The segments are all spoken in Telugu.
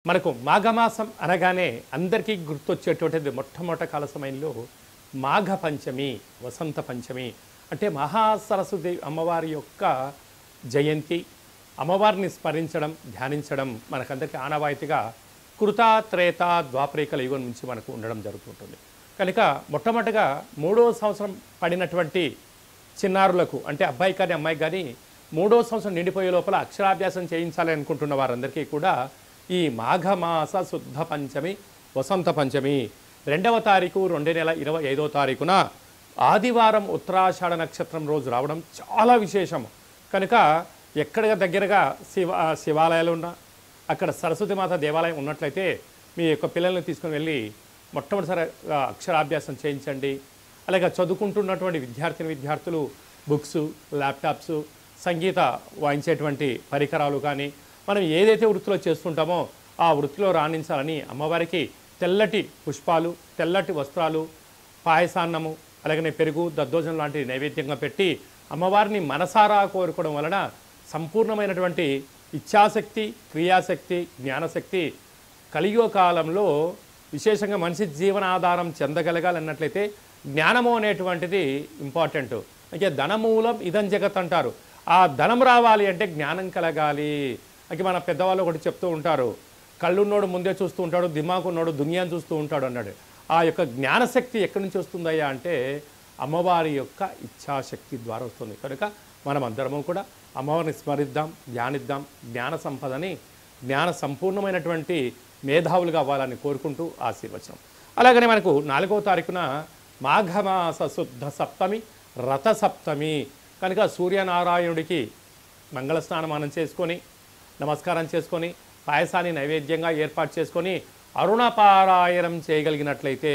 మనకు మాఘమాసం అనగానే అందరికీ గుర్తొచ్చేటువంటిది మొట్టమొదటి కాల సమయంలో మాఘ పంచమి, వసంత పంచమి అంటే మహాసరస్వతి అమ్మవారి యొక్క జయంతి. అమ్మవారిని స్మరించడం, ధ్యానించడం మనకందరికీ ఆనవాయితీగా కృత, త్రేత, ద్వాపరికల యుగం నుంచి మనకు ఉండడం జరుగుతుంటుంది. కనుక మొట్టమొదటిగా 3వ సంవత్సరం పడినటువంటి చిన్నారులకు అంటే అబ్బాయి కానీ అమ్మాయి కానీ 3వ సంవత్సరం నిండిపోయే లోపల అక్షరాభ్యాసం చేయించాలి అనుకుంటున్న వారందరికీ కూడా ఈ మాఘమాస శుద్ధ పంచమి, వసంత పంచమి 2వ తారీఖు 2 నెల 25వ తారీఖున ఆదివారం ఉత్తరాషాఢ నక్షత్రం రోజు రావడం చాలా విశేషం. కనుక ఎక్కడ దగ్గరగా శివాలయాలు ఉన్నా, అక్కడ సరస్వతిమాత దేవాలయం ఉన్నట్లయితే మీ యొక్క పిల్లల్ని తీసుకుని వెళ్ళి మొట్టమొదటిసారి అక్షరాభ్యాసం చేయించండి. అలాగే చదువుకుంటున్నటువంటి విద్యార్థులు బుక్స్, ల్యాప్టాప్స్, సంగీత వాయించేటువంటి పరికరాలు కానీ మనం ఏదైతే వృత్తిలో చేస్తుంటామో ఆ వృత్తిలో రాణించాలని అమ్మవారికి తెల్లటి పుష్పాలు, తెల్లటి వస్త్రాలు, పాయసాన్నము, అలాగనే పెరుగు, దద్దోజనం లాంటి నైవేద్యంగా పెట్టి అమ్మవారిని మనసారా కోరుకోవడం వలన సంపూర్ణమైనటువంటి ఇచ్ఛాశక్తి, క్రియాశక్తి, జ్ఞానశక్తి కలియుగ కాలంలో విశేషంగా మనిషి జీవనాధారం చెందగలగాలన్నట్లయితే జ్ఞానము అనేటువంటిది ఇంపార్టెంట్. అంటే ధనమూలం ఇదం జగత్ అంటారు. ఆ ధనం రావాలి అంటే జ్ఞానం కలగాలి. అంటే మన పెద్దవాళ్ళు ఒకటి చెప్తూ ఉంటారు, కళ్ళున్నోడు ముందే చూస్తూ ఉంటాడు, దిమాకున్నోడు దునియాను చూస్తూ ఉంటాడు అన్నాడు. ఆ యొక్క జ్ఞానశక్తి ఎక్కడి నుంచి వస్తుందయ్యా అంటే అమ్మవారి యొక్క ఇచ్ఛాశక్తి ద్వారా వస్తుంది. కనుక మనం అందరము కూడా అమ్మవారిని స్మరిద్దాం, ధ్యానిద్దాం, జ్ఞాన సంపదని, జ్ఞాన సంపూర్ణమైనటువంటి మేధావులుగా అవ్వాలని కోరుకుంటూ ఆశీర్వచనం. అలాగనే మనకు 4వ తారీఖున మాఘమాస శుద్ధ సప్తమి, రథ సప్తమి. కనుక సూర్యనారాయణుడికి మంగళ స్నానమానం చేసుకొని, నమస్కారం చేసుకొని, పాయసాన్ని నైవేద్యంగా ఏర్పాటు చేసుకొని అరుణపారాయణం చేయగలిగినట్లయితే,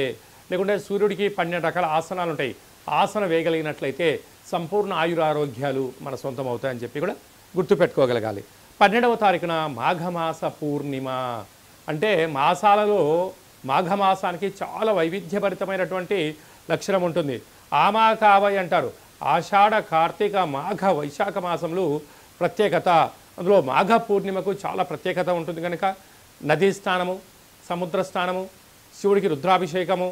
లేకుంటే సూర్యుడికి 12 రకాల ఆసనాలు ఉంటాయి, ఆసనం వేయగలిగినట్లయితే సంపూర్ణ ఆయురారోగ్యాలు మన సొంతం అవుతాయని చెప్పి కూడా గుర్తుపెట్టుకోగలగాలి. 12వ తారీఖున మాఘమాస పూర్ణిమ. అంటే మాసాలలో మాఘమాసానికి చాలా వైవిధ్యభరితమైనటువంటి లక్షణం ఉంటుంది. ఆమాకావై అంటారు. ఆషాఢ, కార్తీక, మాఘ, వైశాఖ మాసంలో ప్రత్యేకత. అందులో మాఘ పూర్ణిమకు చాలా ప్రత్యేకత ఉంటుంది. కనుక నదీ స్నానము, సముద్ర స్నానము, శివుడికి రుద్రాభిషేకము,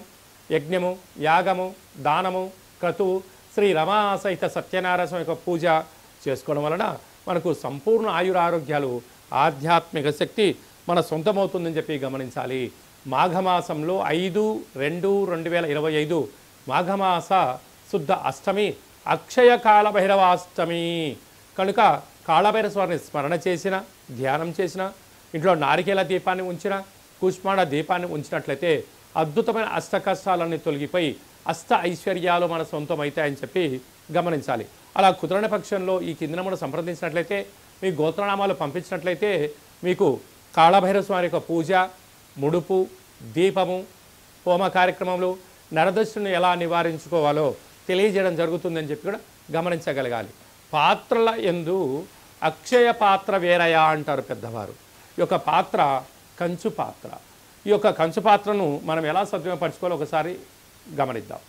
యజ్ఞము, యాగము, దానము, క్రతువు, శ్రీ రమా సహిత సత్యనారాయణ స్వామి యొక్క పూజ చేసుకోవడం వలన మనకు సంపూర్ణ ఆయురారోగ్యాలు, ఆధ్యాత్మిక శక్తి మన సొంతమవుతుందని చెప్పి గమనించాలి. మాఘమాసంలో 5/2/2025 మాఘమాస శుద్ధ అష్టమి, అక్షయ కాళభైరవాష్టమి. కనుక కాళభైరవ స్వామిని స్మరణ చేసిన, ధ్యానం చేసిన, ఇంట్లో నారికేల దీపాన్ని ఉంచిన, కూష్మాండ దీపాన్ని ఉంచినట్లయితే అద్భుతమైన అష్ట కష్టాలన్నీ తొలగిపోయి అష్ట ఐశ్వర్యాలు మన సొంతం అవుతాయని చెప్పి గమనించాలి. అలా కుదరని పక్షంలో ఈ కింద మనం సంప్రదించినట్లయితే, మీ గోత్రనామాలు పంపించినట్లయితే మీకు కాళభైరవ స్వామి యొక్క పూజ, ముడుపు, దీపము, హోమ కార్యక్రమంలో నరదృష్టిని ఎలా నివారించుకోవాలో తెలియజేయడం జరుగుతుందని చెప్పి కూడా గమనించగలగాలి. పాత్రల యందు అక్షయ పాత్ర వేరయా అంటారు పెద్దవారు. ఈ యొక్క పాత్ర కంచు పాత్ర. ఈ యొక్క కంచు పాత్రను మనం ఎలా సద్వినియోగపరచుకోవాలో ఒకసారి గమనిద్దాం.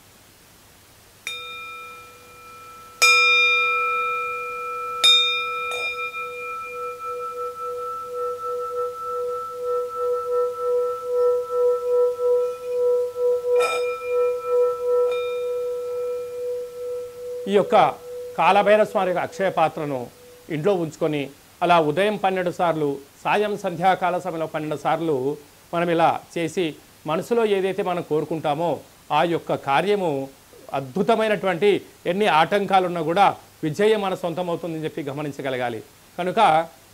ఈ యొక్క కాళభైరవ స్వామి యొక్క అక్షయ పాత్రను ఇంట్లో ఉంచుకొని అలా ఉదయం 12 సార్లు, సాయం సంధ్యాకాల సమయంలో 12 సార్లు మనం ఇలా చేసి మనసులో ఏదైతే మనం కోరుకుంటామో ఆ యొక్క కార్యము అద్భుతమైనటువంటి ఎన్ని ఆటంకాలున్నా కూడా విజయం మన సొంతం అవుతుందని చెప్పి గమనించగలగాలి. కనుక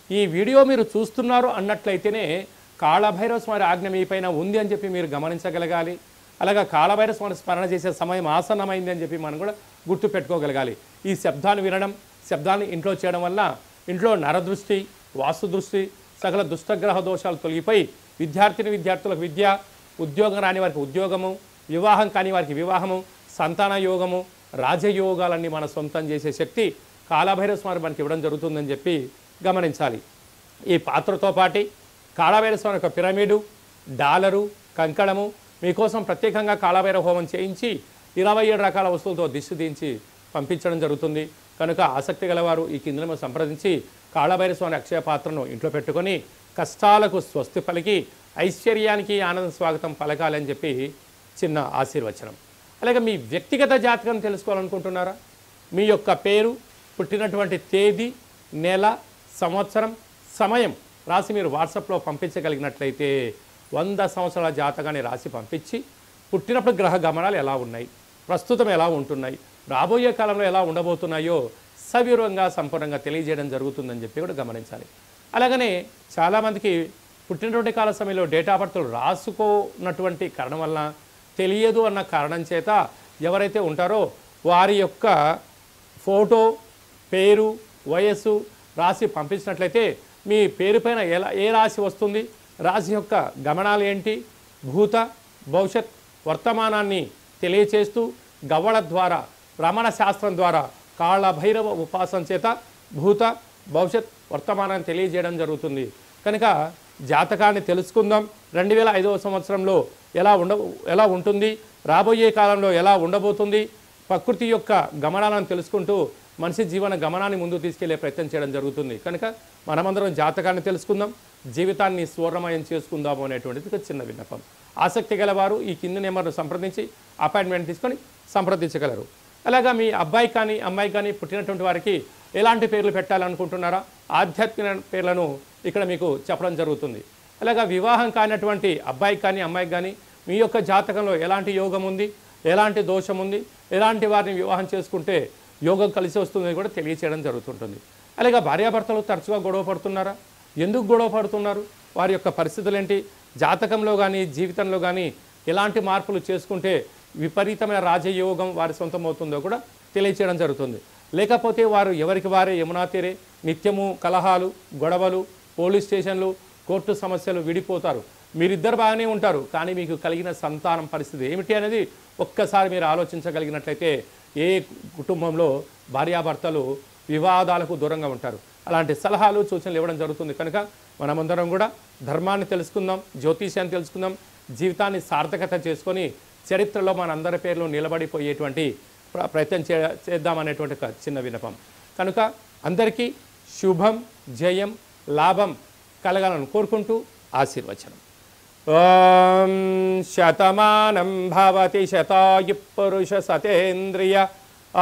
ఈ వీడియో మీరు చూస్తున్నారు అన్నట్లయితేనే కాళభైరవ స్వామి ఆజ్ఞ మీ పైన ఉంది అని చెప్పి మీరు గమనించగలగాలి. అలాగా కాళభైరవ స్వామి స్మరణ చేసే సమయం ఆసన్నమైంది అని చెప్పి మనం కూడా గుర్తుపెట్టుకోగలగాలి. ఈ శబ్దాన్ని వినడం, శబ్దాన్ని ఇంట్లో చేయడం వల్ల ఇంట్లో నరదృష్టి, వాస్తు దృష్టి, సకల దుష్టగ్రహ దోషాలు తొలగిపోయి విద్యార్థులకు విద్య, ఉద్యోగం రాని వారికి ఉద్యోగము, వివాహం కాని వారికి వివాహము, సంతాన యోగము, రాజయోగాలన్నీ మన సొంతం చేసే శక్తి కాళభైరవ స్వామి మనకి ఇవ్వడం జరుగుతుందని చెప్పి గమనించాలి. ఈ పాత్రతో పాటు కాళభైరవ స్వామి యొక్క పిరమిడు, డాలరు, కంకణము మీకోసం ప్రత్యేకంగా కాళభైరవ హోమం చేయించి 27 రకాల వస్తువులతో దిష్టి దించి పంపించడం జరుగుతుంది. కనుక ఆసక్తి గలవారు ఈ కింద సంప్రదించి కాళభైరవ స్వామి అక్షయ పాత్రను ఇంట్లో పెట్టుకొని కష్టాలకు స్వస్తి పలికి ఐశ్వర్యానికి ఆనంద స్వాగతం పలకాలని చెప్పి చిన్న ఆశీర్వచనం. అలాగే మీ వ్యక్తిగత జాతకం తెలుసుకోవాలనుకుంటున్నారా? మీ యొక్క పేరు, పుట్టినటువంటి తేదీ, నెల, సంవత్సరం, సమయం రాసి మీరు వాట్సాప్లో పంపించగలిగినట్లయితే 100 సంవత్సరాల జాతకాన్ని రాసి పంపించి పుట్టినప్పుడు గ్రహ గమనాలు ఎలా ఉన్నాయి, ప్రస్తుతం ఎలా ఉంటున్నాయి, రాబోయే కాలంలో ఎలా ఉండబోతున్నాయో సవివరంగా సంపూర్ణంగా తెలియజేయడం జరుగుతుందని చెప్పి కూడా గమనించాలి. అలాగనే చాలామందికి పుట్టినటువంటి కాల సమయంలో డేట్ ఆఫ్ బర్త్లు రాసుకోనటువంటి కారణం వలన తెలియదు అన్న కారణం చేత ఎవరైతే ఉంటారో వారి యొక్క ఫోటో, పేరు, వయస్సు రాసి పంపించినట్లయితే మీ పేరు పైన ఏ రాశి వస్తుంది, రాశి యొక్క గమనాలు ఏంటి, భూత భవిష్యత్ వర్తమానాన్ని తెలియచేస్తూ గవ్వల ద్వారా, రమణ శాస్త్రం ద్వారా, కాళ్ళ భైరవ ఉపాసన చేత భూత భవిష్యత్ వర్తమానాన్ని తెలియజేయడం జరుగుతుంది. కనుక జాతకాన్ని తెలుసుకుందాం. 2005వ సంవత్సరంలో ఎలా ఉంటుంది, రాబోయే కాలంలో ఎలా ఉండబోతుంది, ప్రకృతి యొక్క గమనాలను తెలుసుకుంటూ మనిషి జీవన గమనాన్ని ముందుకు తీసుకెళ్లే ప్రయత్నం చేయడం జరుగుతుంది. కనుక మనమందరం జాతకాన్ని తెలుసుకుందాం, జీవితాన్ని స్వర్ణమయం చేసుకుందాము అనేటువంటిది ఒక చిన్న విన్నపం. ఆసక్తి గలవారు ఈ కింది నెంబర్ను సంప్రదించి అపాయింట్మెంట్ తీసుకొని సంప్రదించగలరు. అలాగా మీ అబ్బాయి కానీ అమ్మాయి కానీ పుట్టినటువంటి వారికి ఎలాంటి పేర్లు పెట్టాలనుకుంటున్నారా? ఆధ్యాత్మిక పేర్లను ఇక్కడ మీకు చెప్పడం జరుగుతుంది. అలాగా వివాహం కానటువంటి అబ్బాయి కానీ అమ్మాయికి కానీ మీ యొక్క జాతకంలో ఎలాంటి యోగం ఉంది, ఎలాంటి దోషం ఉంది, ఎలాంటి వారిని వివాహం చేసుకుంటే యోగం కలిసి వస్తుందని కూడా తెలియచేయడం జరుగుతుంటుంది. అలాగే భార్యాభర్తలు తరచుగా గొడవ పడుతున్నారా? ఎందుకు గొడవ పడుతున్నారు? వారి యొక్క పరిస్థితులు ఏంటి? జాతకంలో కానీ జీవితంలో కానీ ఎలాంటి మార్పులు చేసుకుంటే విపరీతమైన రాజయోగం వారి సొంతం అవుతుందో కూడా తెలియచేయడం జరుగుతుంది. లేకపోతే వారు ఎవరికి వారే యమునా తీరే నిత్యము కలహాలు, గొడవలు, పోలీస్ స్టేషన్లు, కోర్టు సమస్యలు, విడిపోతారు. మీరిద్దరు బాగానే ఉంటారు, కానీ మీకు కలిగిన సంతానం పరిస్థితి ఏమిటి అనేది ఒక్కసారి మీరు ఆలోచించగలిగినట్లయితే ఏ కుటుంబంలో భార్యాభర్తలు వివాదాలకు దూరంగా ఉంటారు. అలాంటి సలహాలు, సూచనలు ఇవ్వడం జరుగుతుంది. కనుక మనమందరం కూడా ధర్మాన్ని తెలుసుకుందాం, జ్యోతిష్యాన్ని తెలుసుకుందాం, జీవితాన్ని సార్థకత చేసుకొని చరిత్రలో మనందరి పేర్లు నిలబడిపోయేటువంటి ప్రయత్నం చేద్దామనేటువంటి ఒక చిన్న విన్నపం. కనుక అందరికీ శుభం, జయం, లాభం కలగాలని కోరుకుంటూ ఆశీర్వచనం. ఓం శతమానం భవతి శతాయు పురుష సతేంద్రియ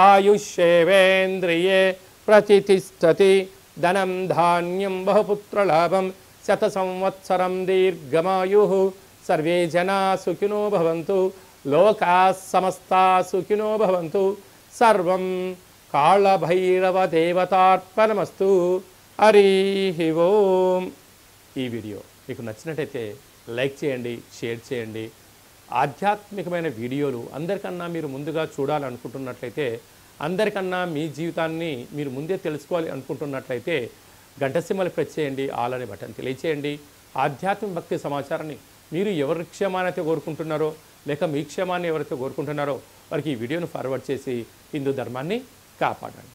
ఆయుష్యేవేంద్రియే ప్రతిష్టతి ధనం ధాన్యం బహుపుత్రలాభం శత సంవత్సరం దీర్ఘమాయు సర్వే జనా సుఖినో భవంతు లోకా సమస్తా సుఖినో భవంతు సర్వం కాళభైరవ దేవతార్పణమస్తు. హరి ఓం. ఈ వీడియో మీకు నచ్చినట్టయితే లైక్ చేయండి, షేర్ చేయండి. ఆధ్యాత్మికమైన వీడియోలు అందరికన్నా మీరు ముందుగా చూడాలనుకుంటున్నట్లయితే, అందరికన్నా మీ జీవితాన్ని మీరు ముందే తెలుసుకోవాలి అనుకుంటున్నట్లయితే గంట సింబల్ ప్రెస్ చేయండి, ఆల్ అనే బటన్ తెలియచేయండి. ఆధ్యాత్మిక భక్తి సమాచారాన్ని మీరు ఎవరి క్షేమాన్ని అయితే కోరుకుంటున్నారో, లేక మీ క్షేమాన్ని ఎవరైతే కోరుకుంటున్నారో వారికి ఈ వీడియోను ఫార్వర్డ్ చేసి హిందూ ధర్మాన్ని కాపాడండి.